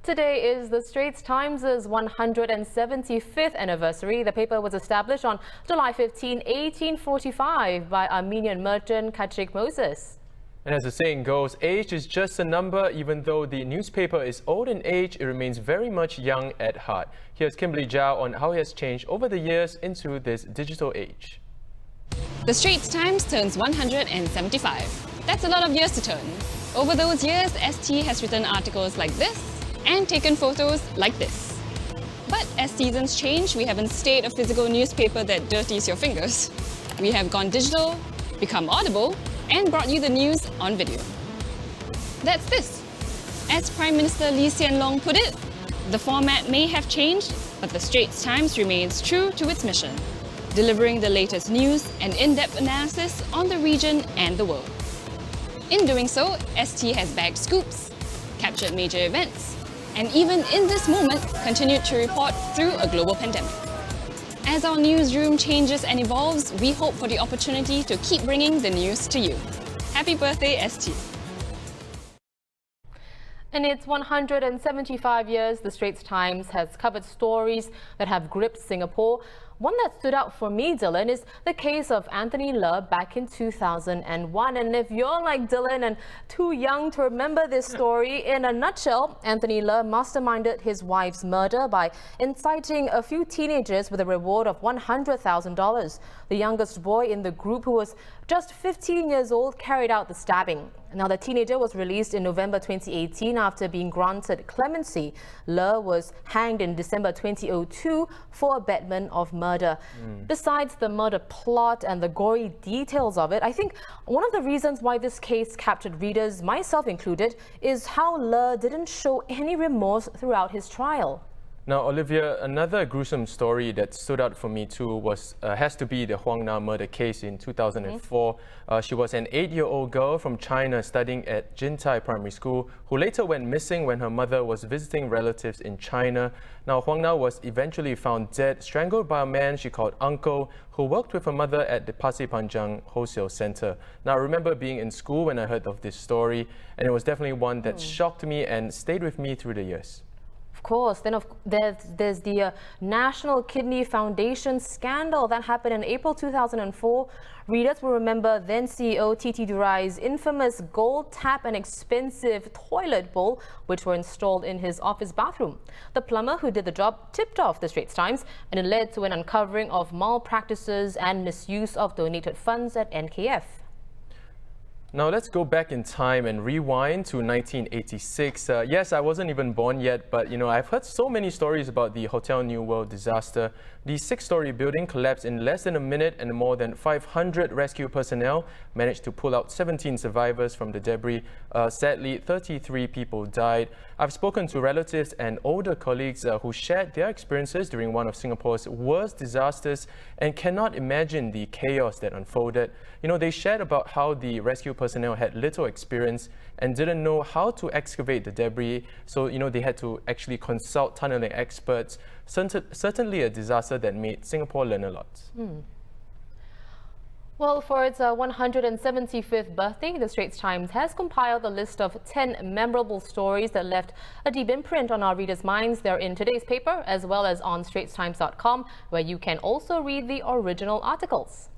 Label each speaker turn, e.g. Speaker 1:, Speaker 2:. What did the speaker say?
Speaker 1: Today is the Straits Times' 175th anniversary. The paper was established on July 15, 1845 by Armenian merchant Kachik Moses.
Speaker 2: And as the saying goes, age is just a number. Even though the newspaper is old in age, it remains very much young at heart. Here's Kimberly Zhao on how it has changed over the years into this digital age.
Speaker 3: The Straits Times turns 175. That's a lot of years to turn. Over those years, ST has written articles like this and taken photos like this. But as seasons change, we haven't stayed a physical newspaper that dirties your fingers. We have gone digital, become audible, and brought you the news on video. That's this. As Prime Minister Lee Hsien Loong put it, the format may have changed, but the Straits Times remains true to its mission, delivering the latest news and in-depth analysis on the region and the world. In doing so, ST has bagged scoops, captured major events, and even in this moment, continued to report through a global pandemic. As our newsroom changes and evolves, we hope for the opportunity to keep bringing the news to you. Happy birthday, ST!
Speaker 1: In its 175 years, the Straits Times has covered stories that have gripped Singapore. One that stood out for me, Dylan, is the case of Anthony Le back in 2001. And if you're like Dylan and too young to remember this story, in a nutshell, Anthony Le masterminded his wife's murder by inciting a few teenagers with a reward of $100,000. The youngest boy in the group, who was just 15 years old, carried out the stabbing. Now, the teenager was released in November 2018 after being granted clemency. Le was hanged in December 2002 for abetment of murder. Besides the murder plot and the gory details of it, I think one of the reasons why this case captured readers, myself included, is how Le didn't show any remorse throughout his trial.
Speaker 2: Now, Olivia, another gruesome story that stood out for me too has to be the Huang Nam murder case in 2004. She was an 8-year-old girl from China studying at Jintai Primary School who later went missing when her mother was visiting relatives in China. Now, Huang Nam was eventually found dead, strangled by a man she called Uncle, who worked with her mother at the Pasir Panjang Wholesale Centre. Now, I remember being in school when I heard of this story, and it was definitely one that shocked me and stayed with me through the years.
Speaker 1: Of course. Then there's the National Kidney Foundation scandal that happened in April 2004. Readers will remember then CEO Titi Durai's infamous gold tap and expensive toilet bowl, which were installed in his office bathroom. The plumber who did the job tipped off the Straits Times, and it led to an uncovering of malpractices and misuse of donated funds at NKF.
Speaker 2: Now let's go back in time and rewind to 1986. Yes, I wasn't even born yet, but I've heard so many stories about the Hotel New World disaster. The 6-story building collapsed in less than a minute, and more than 500 rescue personnel managed to pull out 17 survivors from the debris. Sadly, 33 people died. I've spoken to relatives and older colleagues who shared their experiences during one of Singapore's worst disasters and cannot imagine the chaos that unfolded. They shared about how the rescue personnel had little experience and didn't know how to excavate the debris, so they had to actually consult tunneling experts. Certainly a disaster that made Singapore learn a lot.
Speaker 1: Well, for its 175th birthday, the Straits Times has compiled a list of 10 memorable stories that left a deep imprint on our readers' minds. They're in today's paper as well as on straitstimes.com, where you can also read the original articles.